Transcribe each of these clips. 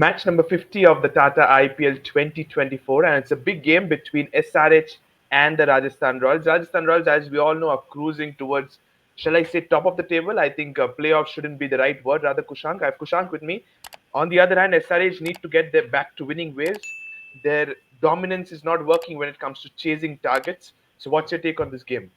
match number 50 of the Tata IPL 2024, and it's a big game between SRH and the Rajasthan Royals. Rajasthan Royals, as we all know, are cruising towards, shall I say, top of the table. I think playoff shouldn't be the right word, rather Kushank. I have Kushank with me. On the other hand, SRH need to get their back to winning ways. Their dominance is not working when it comes to chasing targets. So, what's your take on this game?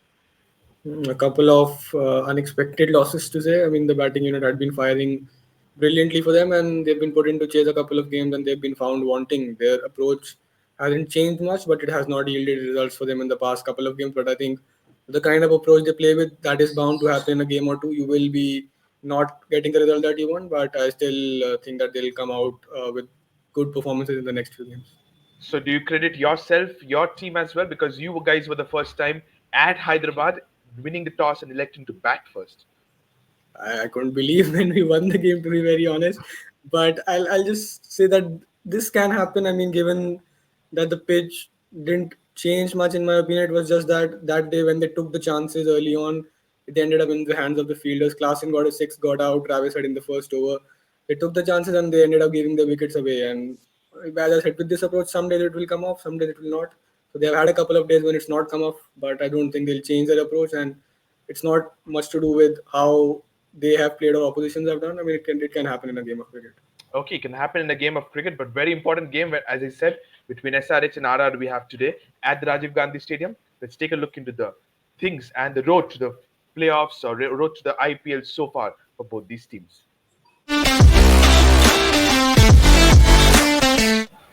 A couple of unexpected losses to say. I mean, the batting unit had been firing brilliantly for them, and they've been put into chase a couple of games, and they've been found wanting. Their approach hasn't changed much, but it has not yielded results for them in the past couple of games. But I think the kind of approach they play with, that is bound to happen in a game or two. You will be not getting the result that you want, but I still think that they'll come out with good performances in the next few games. So, do you credit yourself, your team as well? Because you guys were the first time at Hyderabad winning the toss and electing to bat first. I couldn't believe when we won the game, to be very honest. But I'll just say that this can happen. I mean, given that the pitch didn't change much, in my opinion, it was just that that day when they took the chances early on, it ended up in the hands of the fielders. Klassen got a six, got out. Travis had in the first over. They took the chances and they ended up giving the wickets away. And as I said, with this approach, some days it will come off, some days it will not. So they've had a couple of days when it's not come off, but I don't think they'll change their approach. And it's not much to do with how they have played or oppositions have done. I mean, it can happen in a game of cricket. Okay, it can happen in a game of cricket, but very important game, as I said, between SRH and RR we have today at the Rajiv Gandhi Stadium. Let's take a look into the things and the road to the playoffs or road to the IPL so far for both these teams.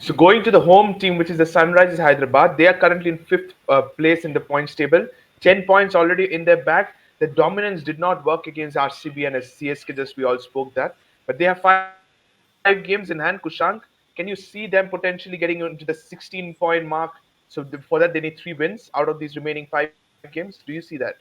So going to the home team, which is the Sunrisers Hyderabad, they are currently in fifth place in the points table. 10 points already in their bag. The dominance did not work against RCB and CSK. Just we all spoke that, but they have 5 games in hand. Kushank, can you see them potentially getting into the 16-point mark? So for that, they need 3 wins out of these remaining 5 games. Do you see that?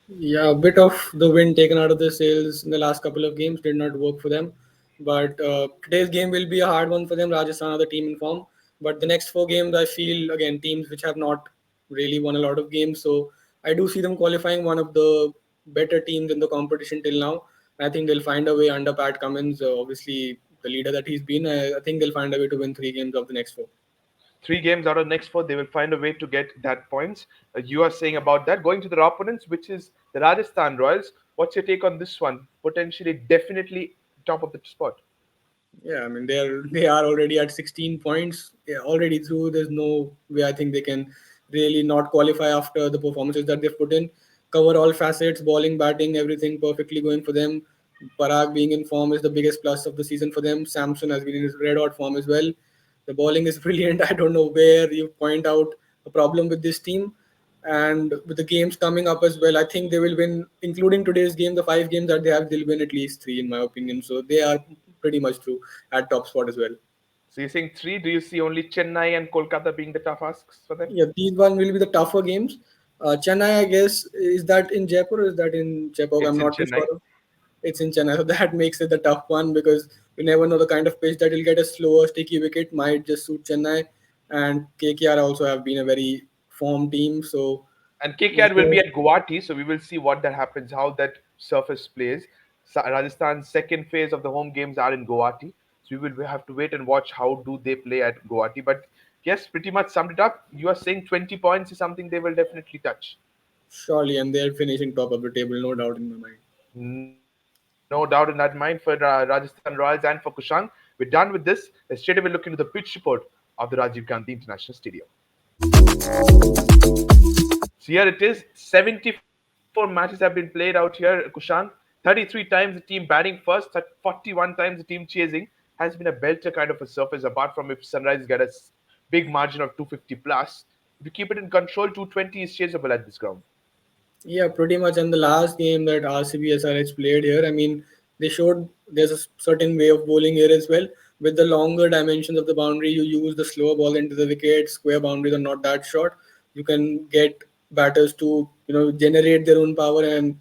Yeah, a bit of the wind taken out of the sails in the last couple of games did not work for them. But today's game will be a hard one for them. Rajasthan are the team in form. But the next four games, I feel, again, teams which have not really won a lot of games. So I do see them qualifying one of the better teams in the competition till now. I think they'll find a way under Pat Cummins, obviously the leader that he's been. I think they'll find a way to win 3 games of the next four. 3 games out of next 4, they will find a way to get that points. You are saying about that. Going to their opponents, which is the Rajasthan Royals. What's your take on this one? Potentially, definitely top of the spot. Yeah, I mean they are already at 16 points, yeah, already through. There's no way I think they can really not qualify after the performances that they've put in. Cover all facets, bowling, batting, everything perfectly going for them. Parag being in form is the biggest plus of the season for them. Samson has been in his red hot form as well. The bowling is brilliant. I don't know where you point out a problem with this team. And with the games coming up as well, I think they will win, including today's game, the 5 games that they have, they'll win at least three, in my opinion. So they are pretty much through at top spot as well. So you're saying 3. Do you see only Chennai and Kolkata being the tough asks for them? Yeah, these one will be the tougher games. Chennai, I guess, is that in Jaipur or is that in Chepauk? I'm It's in not too Chennai. sure. It's in Chennai, so that makes it the tough one because you never know the kind of pitch that will get a slower, sticky wicket might just suit Chennai. And KKR also have been a very form team, so And KKR will be at Guwahati, so we will see what that happens, how that surface plays. Rajasthan's second phase of the home games are in Guwahati, so we will have to wait and watch how do they play at Guwahati. But yes, pretty much summed it up. You are saying 20 points is something they will definitely touch. surely, and they're finishing top of the table, no doubt in my mind. No doubt in that mind for Rajasthan Royals and for Kushang. We're done with this. Let's straight away look into the pitch report of the Rajiv Gandhi International Stadium. So here it is. 74 matches have been played out here, Kushan. 33 times the team batting first, 41 times the team chasing. Has been a belter kind of a surface, apart from if Sunrise get a big margin of 250 plus. If you keep it in control, 220 is chaseable at this ground. Yeah, pretty much. And the last game that RCB SRH played here, I mean, they showed there's a certain way of bowling here as well. With the longer dimensions of the boundary, you use the slower ball into the wicket. Square boundaries are not that short. You can get batters to generate their own power and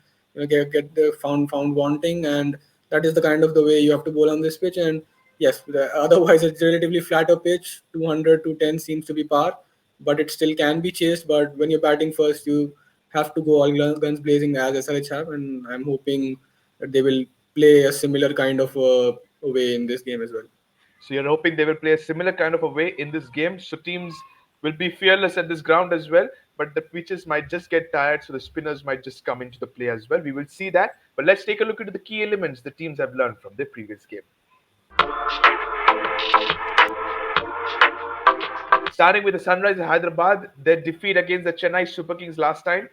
get the found wanting, and that is the kind of the way you have to bowl on this pitch. And yes, otherwise it's relatively flatter pitch. 200 to 10 seems to be par, but it still can be chased. But when you're batting first, you have to go all guns blazing as SRH have, and I'm hoping that they will play a similar kind of way in this game as well. So you're hoping they will play a similar kind of a way in this game. So teams will be fearless at this ground as well. But the pitches might just get tired, so the spinners might just come into the play as well. We will see that. But let's take a look into the key elements the teams have learned from their previous game. Starting with the Sunrisers Hyderabad, their defeat against the Chennai Super Kings last time.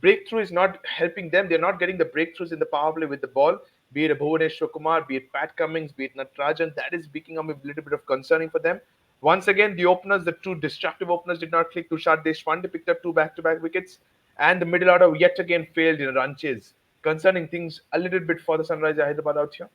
Breakthrough is not helping them. They're not getting the breakthroughs in the power play with the ball. Be it a Bhuvneshwar Kumar, be it Pat Cummins, be it Natarajan, that is becoming a little bit of concerning for them. Once again, the openers, the two destructive openers, did not click. Tushar Deshpande picked up two back-to-back wickets, and the middle order yet again failed in a run chase. Concerning things a little bit for the Sunrisers Hyderabad out here.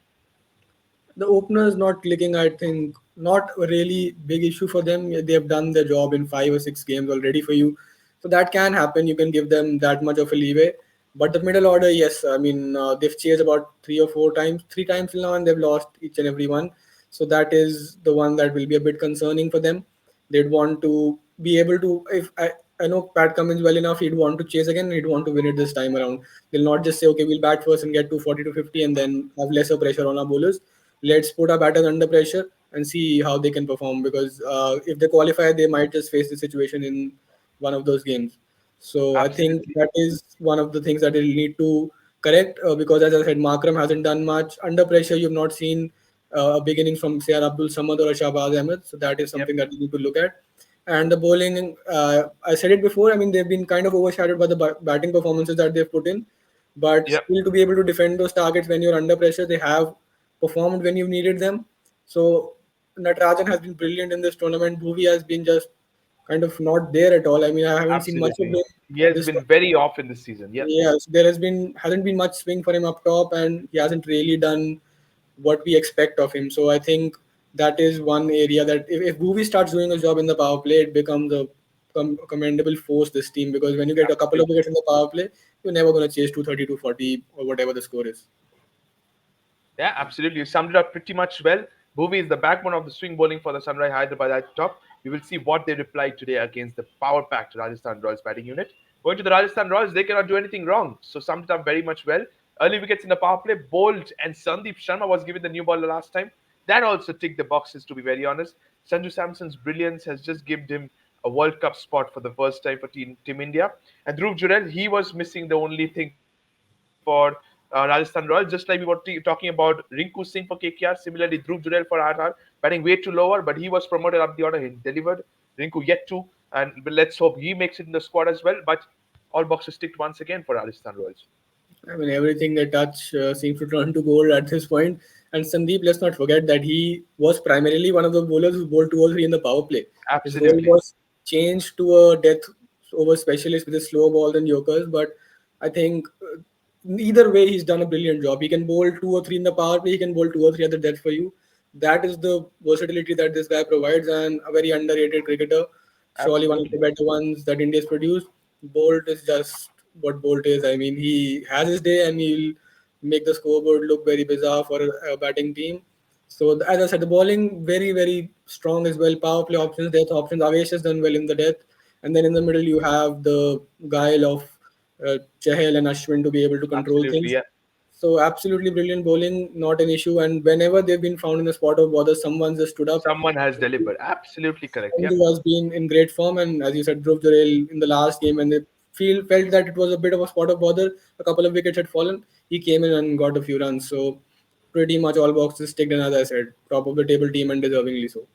The openers not clicking, I think, not a really big issue for them. They have done their job in 5 or 6 games already for you, so that can happen. You can give them that much of a leeway. But the middle order, yes, I mean they've chased about 3 or 4 times, 3 times till now, and they've lost each and every one. So that is the one that will be a bit concerning for them. They'd want to be able to. If I know Pat Cummins well enough, he'd want to chase again. And he'd want to win it this time around. They'll not just say, okay, we'll bat first and get to 40 to 50, and then have lesser pressure on our bowlers. Let's put our batters under pressure and see how they can perform, because if they qualify they might just face the situation in one of those games. So I think Absolutely. that is one of the things that they'll need to correct, because as I said, Markram hasn't done much under pressure. You've not seen a beginning from say Abdul Samad or Shahbaz Ahmed, so that is Yep. something that you need to look at. And the bowling, I said it before, I mean they've been kind of overshadowed by the batting performances that they've put in, but Yep. still to be able to defend those targets when you're under pressure, they have performed when you needed them. So Natarajan has been brilliant in this tournament. Bhuvi has been just kind of not there at all. I mean, I haven't seen much of Absolutely. him He has this been tournament. very off in this season. Yep. Yes, there hasn't been much swing for him up top, and he hasn't really done what we expect of him. So I think that is one area that if Bhuvi starts doing his job in the power play, it becomes a commendable force this team, because when you get a couple of Absolutely. wickets in the power play, you're never going to chase 230, 240 or whatever the score is. Yeah, absolutely. You summed it up pretty much well. Bhuvi is the backbone of the swing bowling for the Sunrise Hyderabad at the top. We will see what they reply today against the power-packed Rajasthan Royals batting unit. Going to the Rajasthan Royals, they cannot do anything wrong. So summed it up very much well. Early wickets in the power play, Bolt and Sandeep Sharma was given the new ball the last time. That also ticked the boxes, to be very honest. Sanju Samson's brilliance has just given him a World Cup spot for the first time for Team India. And Dhruv Jurel, he was missing the only thing for Rajasthan Royals, just like we were talking about Rinku Singh for KKR. Similarly, Dhruv Jurel for RR, batting way too lower, but he was promoted up the order. He delivered. Rinku yet to, and let's hope he makes it in the squad as well. But all boxes ticked once again for Rajasthan Royals. I mean, everything they touch seems to turn to gold at this point. And Sandeep, let's not forget that he was primarily one of the bowlers who bowled 2 or 3 in the power play. His role Absolutely, was changed to a death over specialist with his slow balls and yokers. But I think either way, he's done a brilliant job. He can bowl 2 or 3 in the power play, he can bowl 2 or 3 other deaths for you. That is the versatility that this guy provides, and a very underrated cricketer. Surely one of the absolutely, better ones that India's produced. Bolt is just what Bolt is. I mean, he has his day and he'll make the scoreboard look very bizarre for a batting team. So, as I said, the bowling very, very strong as well. Power play options, death options. Avesh has done well in the death. And then in the middle, you have the guile of Chahel and Ashwin to be able to control absolutely. things. Yeah, So, absolutely brilliant bowling, not an issue. And whenever they've been found in a spot of bother, someone just stood up. someone has delivered. Absolutely correct. Yep. Gandhi has been in great form, and as you said, Dhruv Jurel in the last game, and they felt that it was a bit of a spot of bother. A couple of wickets had fallen. He came in and got a few runs. So pretty much all boxes ticked, and as I said, top of the table team and deservingly so.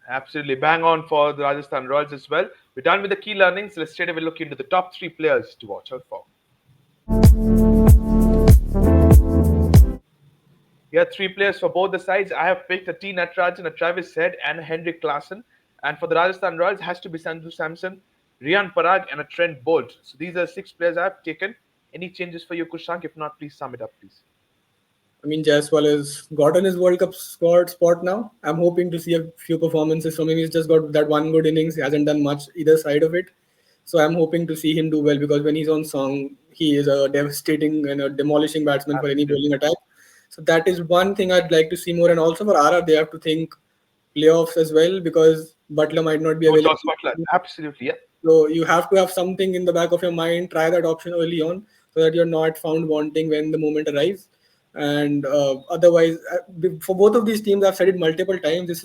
Absolutely. Bang on for the Rajasthan Royals as well. We're done with the key learnings. Let's straight away look into the top three players to watch out for. Here are three players for both the sides. I have picked a T. Natarajan, a Travis Head, and a Henrik Klassen. And for the Rajasthan Royals, has to be Sanju Samson, Rian Parag, and a Trent Bolt. So these are six players I've taken. Any changes for you, Kushank? If not, please sum it up, please. I mean, Jaiswal has gotten his World Cup squad spot now. I'm hoping to see a few performances from him. He's just got that one good innings. He hasn't done much either side of it. So I'm hoping to see him do well, because when he's on song, he is a devastating and a demolishing batsman for any bowling Absolutely. attack. So that is one thing I'd like to see more. And also for RR, they have to think playoffs as well, because Butler might not be No available. Josh Butler. Absolutely. Yeah. So you have to have something in the back of your mind. Try that option early on, so that you're not found wanting when the moment arrives. And otherwise, for both of these teams, I've said it multiple times.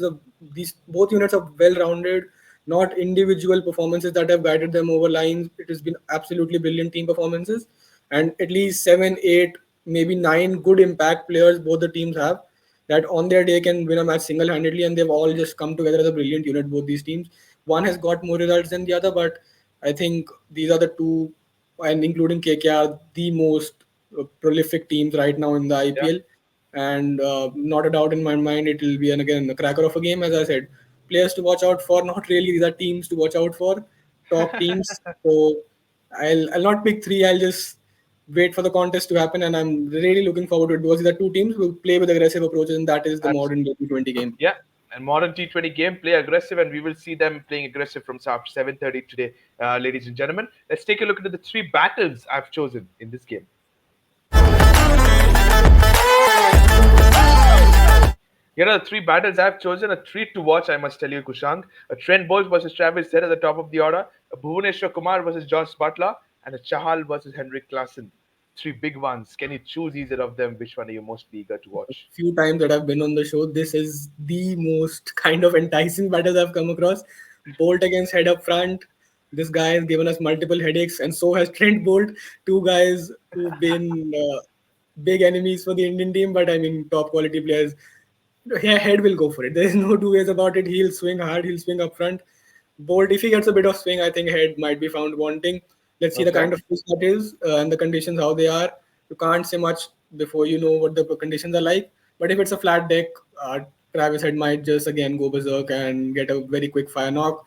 These both units are well-rounded, not individual performances that have guided them over lines. It has been absolutely brilliant team performances, and at least seven, eight, maybe nine good impact players both the teams have that on their day can win a match single-handedly, and they've all just come together as a brilliant unit. Both these teams, one has got more results than the other, but I think these are the two, and including KKR, the most prolific teams right now in the Yeah. IPL. And not a doubt in my mind, it will be, and again, a cracker of a game, as I said. Players to watch out for, not really, these are teams to watch out for, top teams. So I'll not pick three, I'll just wait for the contest to happen, and I'm really looking forward to it because these are two teams who play with aggressive approaches, and that is the modern Absolutely. T20 game. Yeah. And modern T20 game play aggressive, and we will see them playing aggressive from 7:30 today, ladies and gentlemen. Let's take a look at the three battles I've chosen in this game. Here are the three battles I've chosen. A treat to watch, I must tell you, Kushang. A Trent Bolt versus Travis Head at the top of the order. A Bhuvneshwar Kumar versus Josh Butler. And a Chahal versus Henrik Klassen. Three big ones. Can you choose either of them? Which one are you most eager to watch? Few times that I've been on the show, this is the most kind of enticing battles I've come across. Bolt against Head up front. This guy has given us multiple headaches, and so has Trent Bolt. Two guys who've been big enemies for the Indian team, but I mean, top quality players. Yeah, Head will go for it. There is no two ways about it. He'll swing hard. He'll swing up front. Bolt, if he gets a bit of swing, I think Head might be found wanting. Let's see the Okay. kind of pitch that is and the conditions how they are. You can't say much before you know what the conditions are like. But if it's a flat deck, Travis Head might just again go berserk and get a very quick fire knock.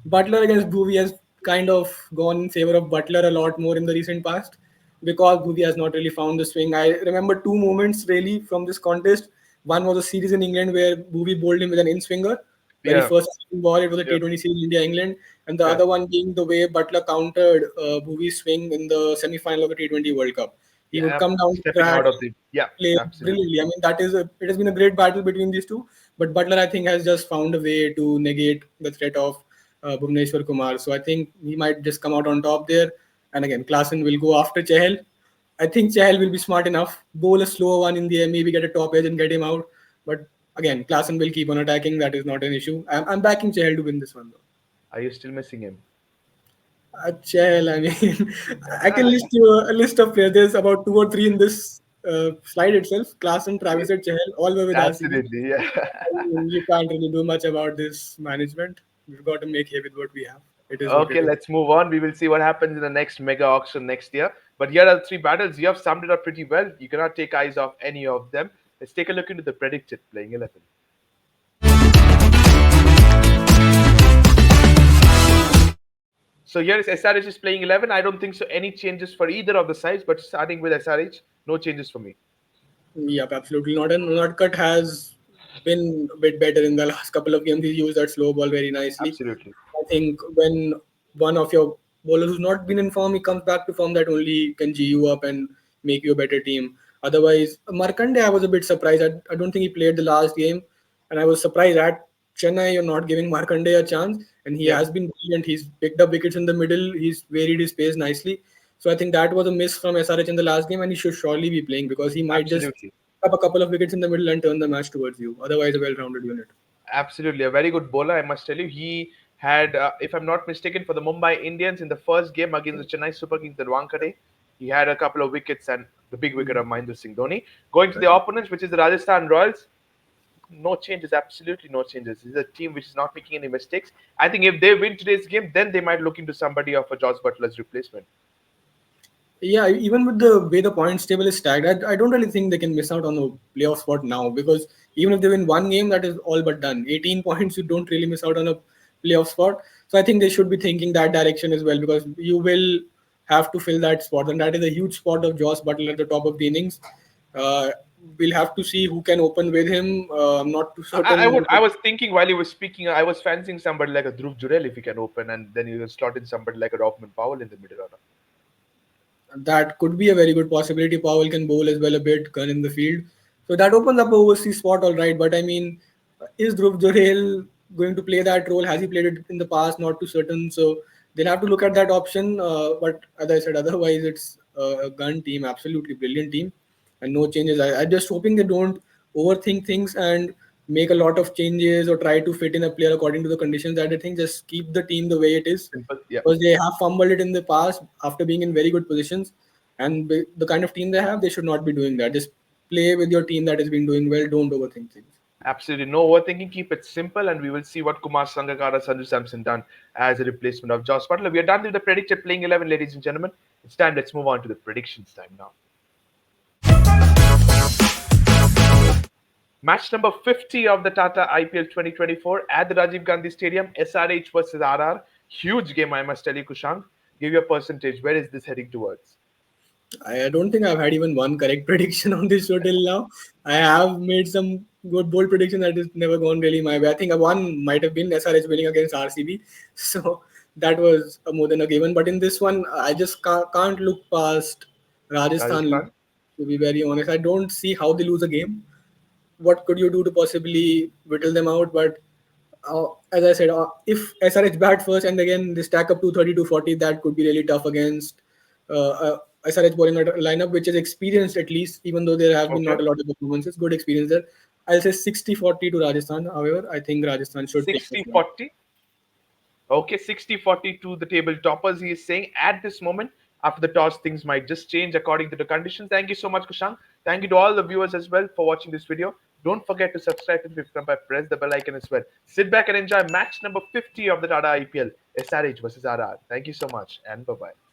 Butler against Bhuvi has kind of gone in favor of Butler a lot more in the recent past because Bhuvi has not really found the swing. I remember two moments really from this contest. One was a series in England where Bhuvi bowled him with an in swinger. Very Yeah. first ball, it was a Yeah. T20 series India England, and the Yeah. other one being the way Butler countered Bhuvi's swing in the semi-final of the T20 World Cup. He would Yeah. come down to Stepping track, out of the. Yeah. play Absolutely. brilliantly. I mean, it has been a great battle between these two. But Butler, I think, has just found a way to negate the threat of Bhuvneshwar Kumar. So I think he might just come out on top there. And again, Klassen will go after Chahal. I think Chahal will be smart enough, bowl a slower one in the air, maybe get a top edge and get him out. But again, Klassen will keep on attacking. That is not an issue. I'm backing Chahal to win this one though. Are you still missing him? Chahal, I mean, I can list you a list of players. There's about two or three in this slide itself. Klassen, Travis, and Chahal, all were with RCB. Absolutely. Yeah. You can't really do much about this management. We've got to make hay with what we have. It is what it Okay, is. let's move on. We will see what happens in the next mega auction next year. But here are the three battles. You have summed it up pretty well. You cannot take eyes off any of them. Let's take a look into the predicted playing 11. So here is SRH is playing 11. I don't think so any changes for either of the sides, but starting with SRH, no changes for me. Yep, absolutely not. And Notcut has been a bit better in the last couple of games. He's used that slow ball very nicely. Absolutely. I think when one of your bowlers who's not been in form, he comes back to form, that only can G you up and make you a better team. Otherwise, Markande, I was a bit surprised. I don't think he played the last game, and I was surprised at Chennai you're not giving Markande a chance, and he Yeah, has been brilliant. He's picked up wickets in the middle. He's varied his pace nicely. So I think that was a miss from SRH in the last game, and he should surely be playing because he might just absolutely. pick up a couple of wickets in the middle and turn the match towards you. Otherwise, a well-rounded unit. Absolutely. A very good bowler, I must tell you. He had, if I'm not mistaken, for the Mumbai Indians in the first game against the Chennai Super Kings in Wankhede, he had a couple of wickets and the big wicket of Mahendra Singh Dhoni. Going to the opponents, which is the Rajasthan Royals, no changes, absolutely no changes. This is a team which is not making any mistakes. I think if they win today's game, then they might look into somebody of a Josh Butler's replacement. Yeah, even with the way the points table is stacked, I don't really think they can miss out on a playoff spot now because even if they win one game, that is all but done. 18 points, you don't really miss out on a playoff spot. So I think they should be thinking that direction as well because you will have to fill that spot, and that is a huge spot of Josh Butler at the top of the innings. Uh, we'll have to see who can open with him. I'm not too certain. I was thinking while he was speaking, I was fancying somebody like a Dhruv Jurel if he can open, and then you can slot in somebody like a Rockman Powell in the middle order. That could be a very good possibility. Powell can bowl as well a bit, gun in the field. So that opens up a overseas spot, all right. But I mean, is Dhruv Jurel going to play that role? Has he played it in the past? Not too certain. So they'll have to look at that option. But as I said, otherwise it's a gun team, absolutely brilliant team. and no changes. I'm just hoping they don't overthink things and make a lot of changes or try to fit in a player according to the conditions that they think. Just keep the team the way it is, Simple. Yeah. because they have fumbled it in the past after being in very good positions. And the kind of team they have, they should not be doing that. Just play with your team that has been doing well. Don't overthink things. Absolutely no overthinking. Keep it simple, and we will see what Kumar Sangakkara, Sanju Samson done as a replacement of Josh Butler. We are done with the predicted playing 11, ladies and gentlemen. It's time. Let's move on to the predictions time now. Match number 50 of the Tata IPL 2024 at the Rajiv Gandhi Stadium. SRH versus RR. Huge game, I must tell you, Kushank. Give your percentage. Where is this heading towards? I don't think I've had even one correct prediction on this show till now. I have made some good bold prediction that has never gone really my way. I think one might have been SRH winning against RCB, so that was more than a given. But in this one, I just can't look past Rajasthan. Rajasthan? To be very honest, I don't see how they lose a game. What could you do to possibly whittle them out? But as I said, if SRH bat first and again they stack up to 30 to 40, that could be really tough against SRH bowling lineup, which is experienced at least, even though there have been Okay. not a lot of performances. Good experience there. I'll say 60-40 to Rajasthan. However, I think Rajasthan should take this 60 one. 40. Okay, 60-40 to the table toppers. He is saying at this moment, after the toss, things might just change according to the conditions. Thank you so much, Kushank. Thank you to all the viewers as well for watching this video. Don't forget to subscribe to the Fifth Umpire. Press the bell icon as well. Sit back and enjoy match number 50 of the Tata IPL. SRH versus RR. Thank you so much and bye bye.